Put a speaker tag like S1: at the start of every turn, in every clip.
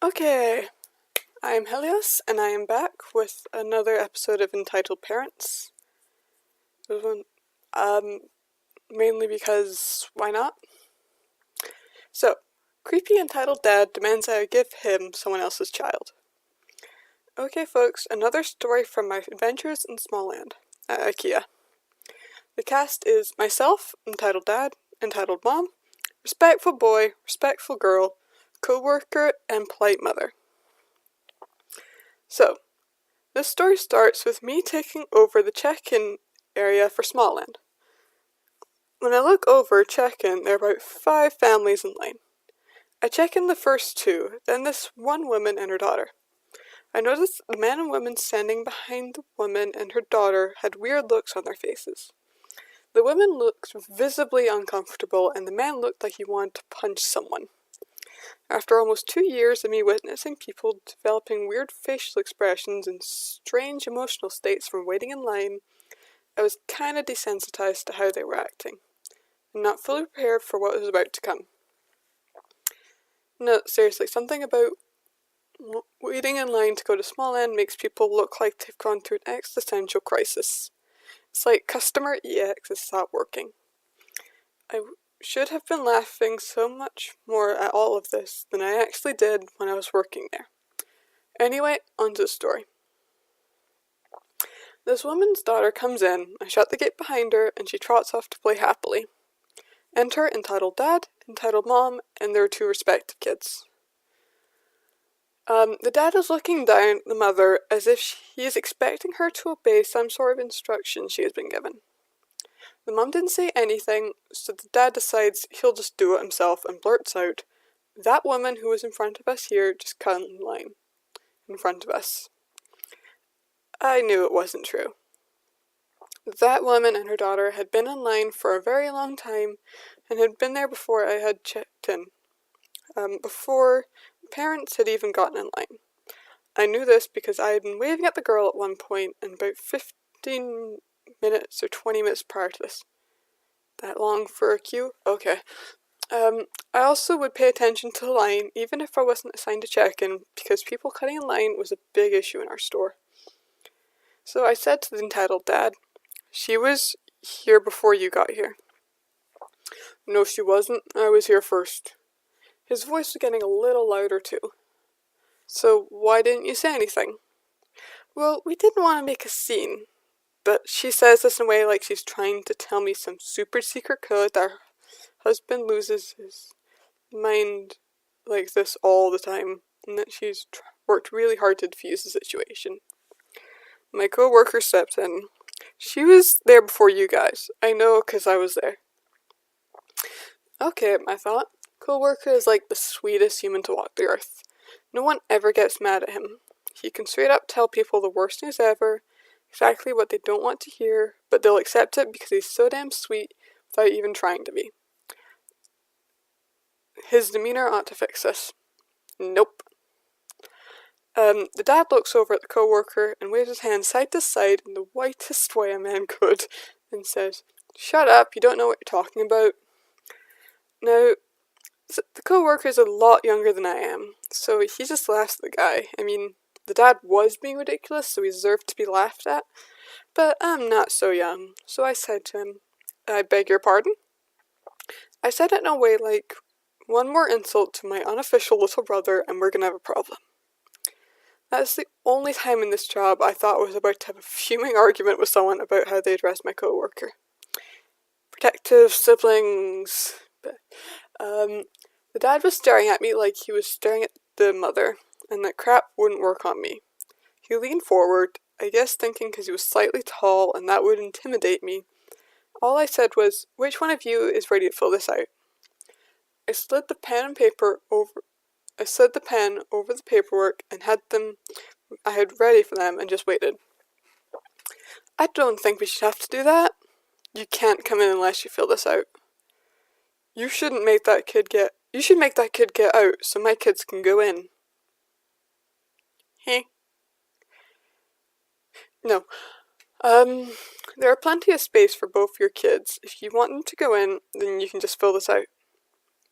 S1: Okay, I am Helios, and I am back with another episode of Entitled Parents. This one, mainly because why not? So, creepy entitled dad demands I give him someone else's child. Okay, folks, another story from my adventures in Smalland at IKEA. The cast is myself, entitled dad, entitled mom, respectful boy, respectful girl, co-worker, and polite mother. So, this story starts with me taking over the check-in area for Smalland. When I look over check-in, there are about 5 families in line. I check in the first 2, then this one woman and her daughter. I noticed the man and woman standing behind the woman and her daughter had weird looks on their faces. The woman looked visibly uncomfortable, and the man looked like he wanted to punch someone. After almost 2 years of me witnessing people developing weird facial expressions and strange emotional states from waiting in line, I was kinda desensitized to how they were acting, and not fully prepared for what was about to come. No, seriously, something about waiting in line to go to Smalland makes people look like they've gone through an existential crisis. It's like customer EX has stopped working. I should have been laughing so much more at all of this than I actually did when I was working there. Anyway, on to the story. This woman's daughter comes in, I shut the gate behind her, and she trots off to play happily. Enter entitled dad, entitled mom, and their 2 respective kids. The dad is looking down at the mother as if he is expecting her to obey some sort of instruction she has been given. The mom didn't say anything, so the dad decides he'll just do it himself and blurts out, "That woman who was in front of us here just cut in line in front of us." I knew it wasn't true. That woman and her daughter had been in line for a very long time and had been there before I had checked in, before parents had even gotten in line. I knew this because I had been waving at the girl at one point in about 15 minutes or 20 minutes prior to this. That long for a queue? Okay. I also would pay attention to the line even if I wasn't assigned to check-in because people cutting in line was a big issue in our store. So I said to the entitled dad, "She was here before you got here." "No, she wasn't. I was here first." His voice was getting a little louder too. "So why didn't you say anything?" "Well, we didn't want to make a scene, but she says this in a way like she's trying to tell me some super secret code that her husband loses his mind like this all the time, and that she's worked really hard to defuse the situation." My co-worker stepped in. "She was there before you guys. I know 'cause I was there." Okay, I thought. Co-worker is like the sweetest human to walk the earth. No one ever gets mad at him. He can straight up tell people the worst news ever, exactly what they don't want to hear, but they'll accept it because he's so damn sweet without even trying to be. His demeanor ought to fix this. Nope. The dad looks over at the co-worker and waves his hand side to side in the whitest way a man could and says, "Shut up, you don't know what you're talking about." Now, the co-worker is a lot younger than I am, so he just laughs at the guy. I mean, the dad was being ridiculous, so he deserved to be laughed at, but I'm not so young, so I said to him, "I beg your pardon?" I said it in a way like, one more insult to my unofficial little brother and we're gonna have a problem. That's the only time in this job I thought I was about to have a fuming argument with someone about how they addressed my co-worker. Protective siblings. The dad was staring at me like he was staring at the mother, and that crap wouldn't work on me. He leaned forward, I guess thinking because he was slightly tall and that would intimidate me. All I said was, "Which one of you is ready to fill this out?" I slid the pen over the paperwork and I had ready for them and just waited. "I don't think we should have to do that. You can't come in unless you fill this out." You should make that kid get out so my kids can go in." Hey. "No. There are plenty of space for both your kids. If you want them to go in, then you can just fill this out."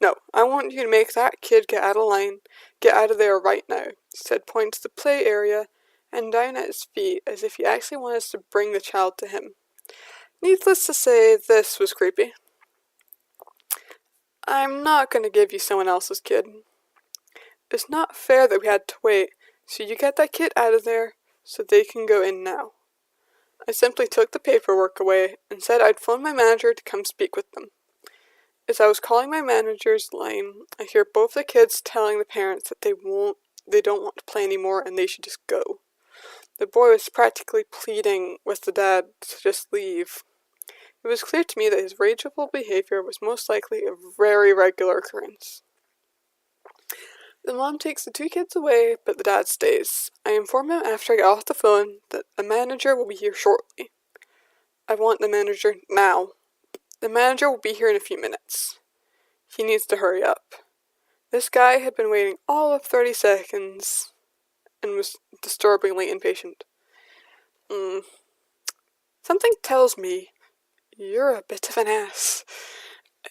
S1: No, I want you to make that kid get out of line. Get out of there right now, said, pointing to the play area and down at his feet as if he actually wanted us to bring the child to him. Needless to say, this was creepy. I'm not going to give you someone else's kid. It's not fair that we had to wait, so you get that kid out of there so they can go in now. I simply took the paperwork away and said I'd phone my manager to come speak with them. As I was calling my manager's line, I hear both the kids telling the parents that they don't want to play anymore and they should just go. The boy was practically pleading with the dad to just leave. It was clear to me that his rageable behavior was most likely a very regular occurrence. The mom takes the two kids away, but the dad stays. I inform him after I get off the phone that the manager will be here shortly. I want the manager now. The manager will be here in a few minutes. He needs to hurry up. This guy had been waiting all of 30 seconds and was disturbingly impatient. Something tells me you're a bit of an ass.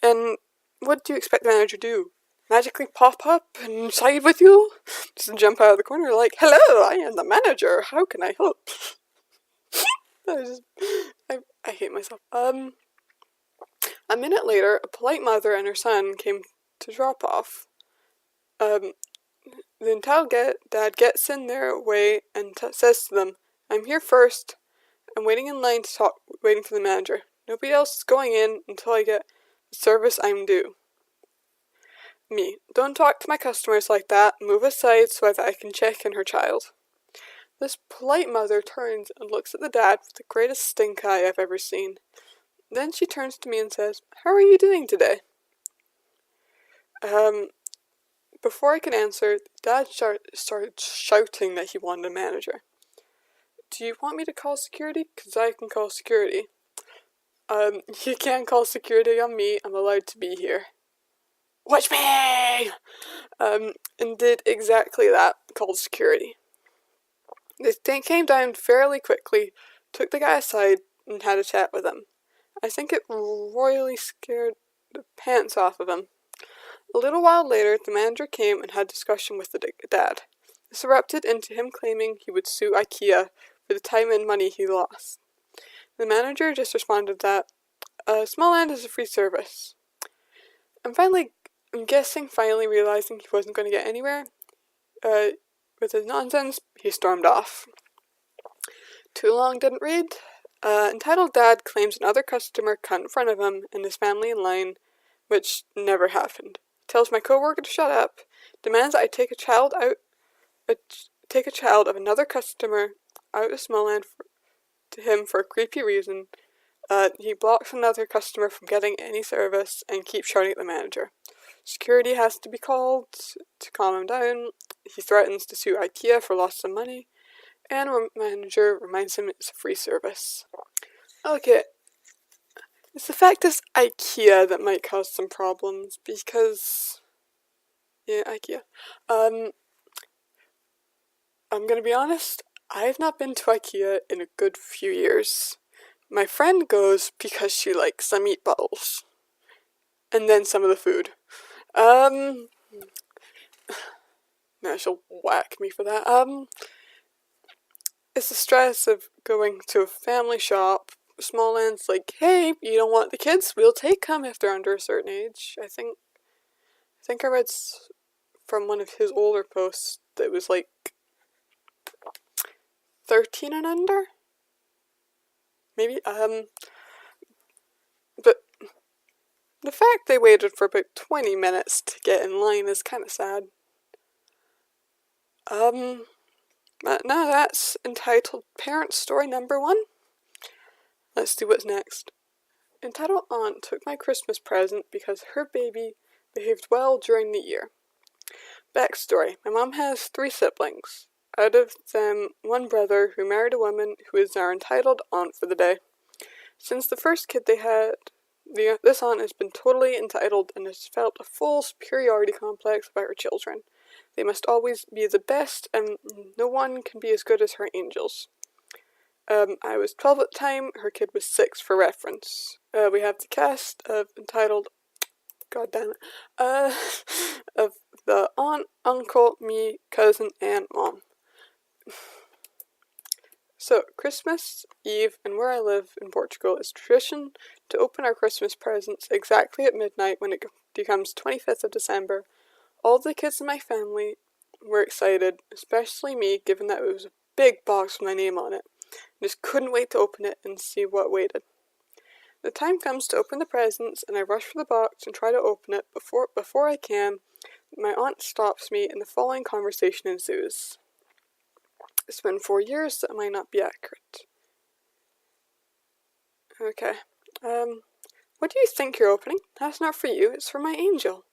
S1: And what do you expect the manager to do? Magically pop up and side with you? Just jump out of the corner like, hello, I am the manager, how can I help? I hate myself. A minute later, a polite mother and her son came to drop off. The entitled dad gets in their way and says to them, I'm here first. I'm waiting in line to talk, waiting for the manager. Nobody else is going in until I get the service I'm due. Me, don't talk to my customers like that. Move aside so that I can check in her child. This polite mother turns and looks at the dad with the greatest stink eye I've ever seen. Then she turns to me and says, how are you doing today? Before I can answer, Dad started shouting that he wanted a manager. Do you want me to call security? 'Cause I can call security. You can't call security on me. I'm allowed to be here. Watch me! And did exactly that, called security. They came down fairly quickly, took the guy aside, and had a chat with him. I think it royally scared the pants off of him. A little while later, the manager came and had a discussion with the dad. This erupted into him claiming he would sue IKEA for the time and money he lost. The manager just responded that, Smalland is a free service. I'm finally realizing he wasn't going to get anywhere. With his nonsense, he stormed off. Too long didn't read. Entitled dad claims another customer cut in front of him and his family in line, which never happened. Tells my coworker to shut up. Demands that I take a child of another customer out of Smalland to him for a creepy reason. He blocks another customer from getting any service and keeps shouting at the manager. Security has to be called to calm him down. He threatens to sue IKEA for loss of money, and manager reminds him it's a free service. Okay, it's the fact it's IKEA that might cause some problems, because... yeah, IKEA. I'm gonna be honest, I've not been to IKEA in a good few years. My friend goes because she likes the meatballs. And then some of the food. Now she'll whack me for that. It's the stress of going to a family shop. Smalland's like, hey, you don't want the kids? We'll take them if they're under a certain age. I think I read from one of his older posts that it was like 13 and under? Maybe, but the fact they waited for about 20 minutes to get in line is kind of sad. But now that's Entitled Parents story number 1. Let's see what's next. Entitled Aunt took my Christmas present because her baby behaved well during the year. Backstory. My mom has 3 siblings. Out of them, one brother who married a woman who is our entitled aunt for the day. Since the first kid they had, this aunt has been totally entitled and has felt a full superiority complex about her children. They must always be the best, and no one can be as good as her angels. I was 12 at the time, her kid was 6 for reference. We have the cast of Entitled God damn it. Of the aunt, uncle, me, cousin, and mom. So, Christmas Eve, and where I live in Portugal, is tradition to open our Christmas presents exactly at midnight when it becomes 25th of December. All the kids in my family were excited, especially me, given that it was a big box with my name on it. I just couldn't wait to open it and see what waited. The time comes to open the presents, and I rush for the box and try to open it. Before I can, my aunt stops me, and the following conversation ensues. It's been 4 years, so it might not be accurate. Okay. What do you think you're opening? That's not for you, it's for my angel.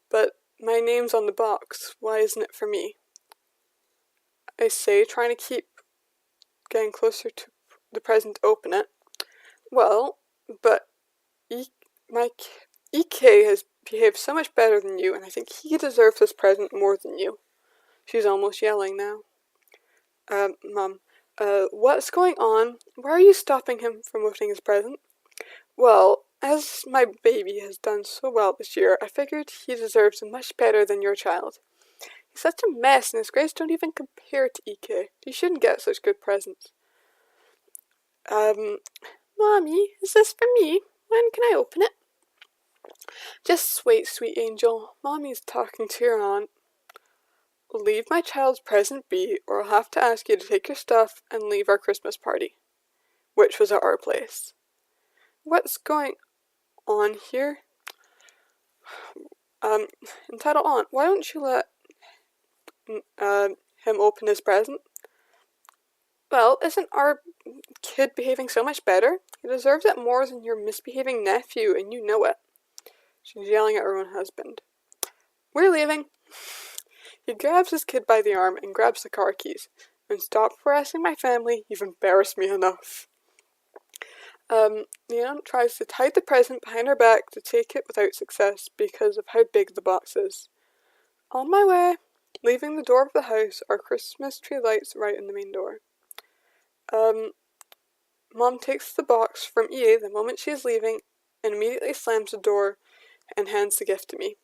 S1: But my name's on the box. Why isn't it for me? I say, trying to keep getting closer to the present to open it. Well, but EK has behaved so much better than you, and I think he deserves this present more than you. She's almost yelling now. Mum, what's going on? Why are you stopping him from opening his present? Well, as my baby has done so well this year, I figured he deserves much better than your child. He's such a mess, and his grades don't even compare to EK. He shouldn't get such good presents. Mommy, is this for me? When can I open it? Just wait, sweet angel. Mommy's talking to your aunt. Leave my child's present be, or I'll have to ask you to take your stuff and leave our Christmas party, which was at our place. What's going on here? Entitled aunt, why don't you let him open his present? Well, isn't our kid behaving so much better? He deserves it more than your misbehaving nephew, and you know it. She's yelling at her own husband. We're leaving. He grabs his kid by the arm and grabs the car keys. And stop harassing my family, you've embarrassed me enough. The aunt tries to hide the present behind her back to take it without success because of how big the box is. On my way, leaving the door of the house are Christmas tree lights right in the main door. Mom takes the box from EA the moment she is leaving and immediately slams the door and hands the gift to me.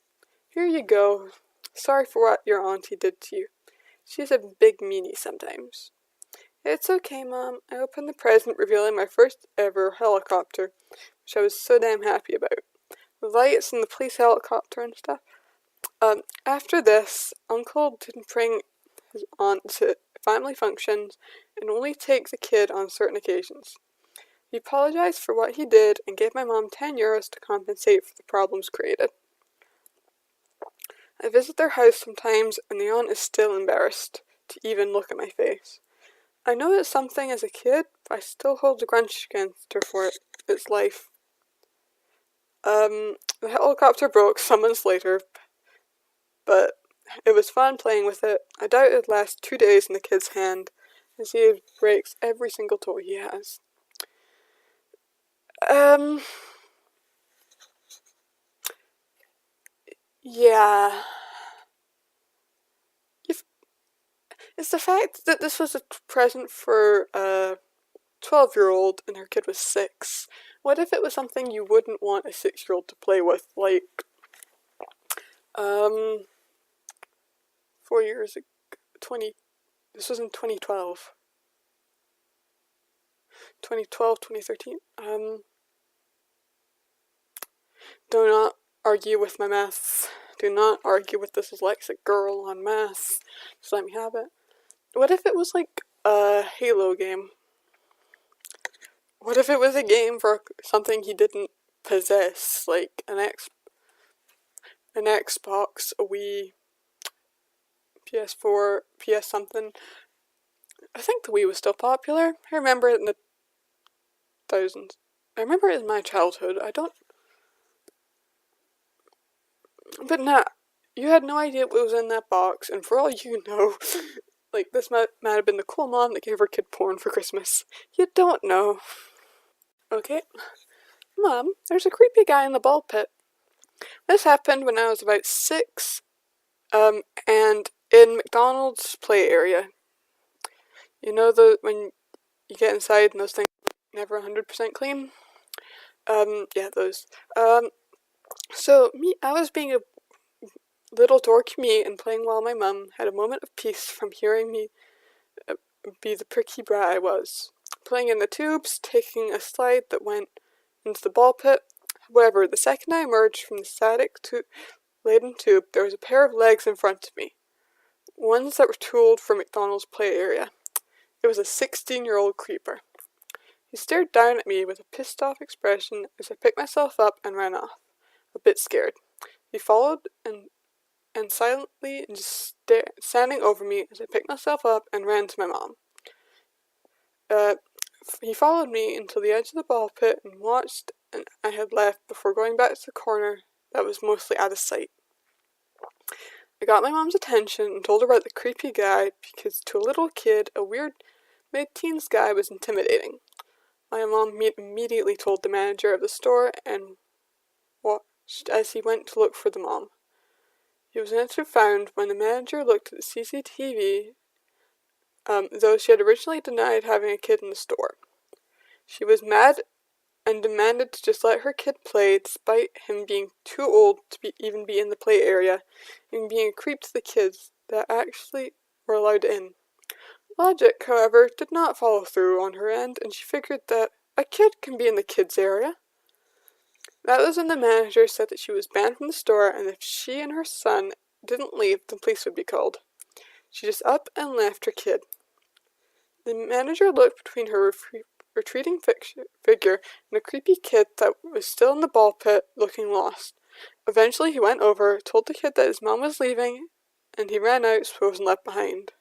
S1: Here you go. Sorry for what your auntie did to you. She's a big meanie sometimes. It's okay, Mom. I opened the present, revealing my first ever helicopter, which I was so damn happy about. The lights and the police helicopter and stuff. After this, Uncle didn't bring his aunt to family functions and only take the kid on certain occasions. He apologized for what he did and gave my mom €10 to compensate for the problems created. I visit their house sometimes, and the aunt is still embarrassed to even look at my face. I know it's something as a kid, but I still hold a grudge against her for it. It's life. The helicopter broke some months later, but it was fun playing with it. I doubt it'd last 2 days in the kid's hand, as he breaks every single toy he has. Yeah. It's the fact that this was a present for a 12-year-old and her kid was 6. What if it was something you wouldn't want a 6-year-old to play with, like, 4 years ago, this was in 2012. 2012, 2013. Do not argue with my math. Do not argue with this dyslexic girl on math. Just let me have it. What if it was like a Halo game? What if it was a game for something he didn't possess, like an Xbox, a Wii, PS4, PS something? I think the Wii was still popular. I remember it in the thousands. I remember it in my childhood. But nah, you had no idea what was in that box, and for all you know, like, this might have been the cool mom that gave her kid porn for Christmas. You don't know. Okay. Mom, there's a creepy guy in the ball pit. This happened when I was about 6, and in McDonald's play area. You know when you get inside and those things are never 100% clean? Yeah, those. So, I was being a little dorky me and playing while my mum had a moment of peace from hearing me be the pricky brat I was. Playing in the tubes, taking a slide that went into the ball pit. However, the second I emerged from the static-laden tube, there was a pair of legs in front of me. Ones that were tooled for McDonald's play area. It was a 16-year-old creeper. He stared down at me with a pissed-off expression as I picked myself up and ran off, a bit scared. He followed and silently just standing over me as I picked myself up and ran to my mom. He followed me until the edge of the ball pit and watched, and I had left before going back to the corner that was mostly out of sight. I got my mom's attention and told her about the creepy guy because to a little kid, a weird mid-teens guy was intimidating. My mom immediately told the manager of the store and watched as he went to look for the mom. He was nowhere to be found when the manager looked at the CCTV, though she had originally denied having a kid in the store. She was mad and demanded to just let her kid play despite him being too old to even be in the play area and being a creep to the kids that actually were allowed in. Logic, however, did not follow through on her end, and she figured that a kid can be in the kids area. That was when the manager said that she was banned from the store, and if she and her son didn't leave, the police would be called. She just up and left her kid. The manager looked between her retreating figure and a creepy kid that was still in the ball pit, looking lost. Eventually he went over, told the kid that his mom was leaving, and he ran out so he wasn't left behind.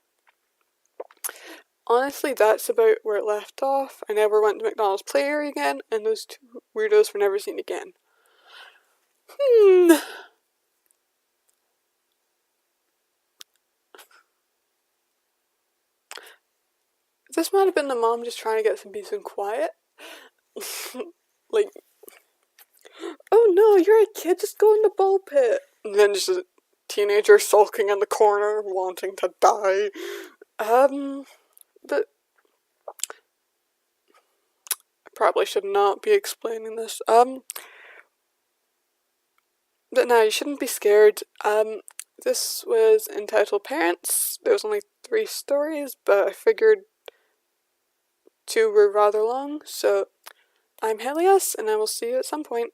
S1: Honestly, that's about where it left off. I never went to McDonald's play area again, and those two weirdos were never seen again. This might have been the mom just trying to get some peace and quiet. Like, oh no, you're a kid, just go in the ball pit. And then just a teenager sulking in the corner, wanting to die. But I probably should not be explaining this. But no, you shouldn't be scared. This was entitled Parents. There was only 3 stories, but I figured 2 were rather long, so I'm Helios, and I will see you at some point.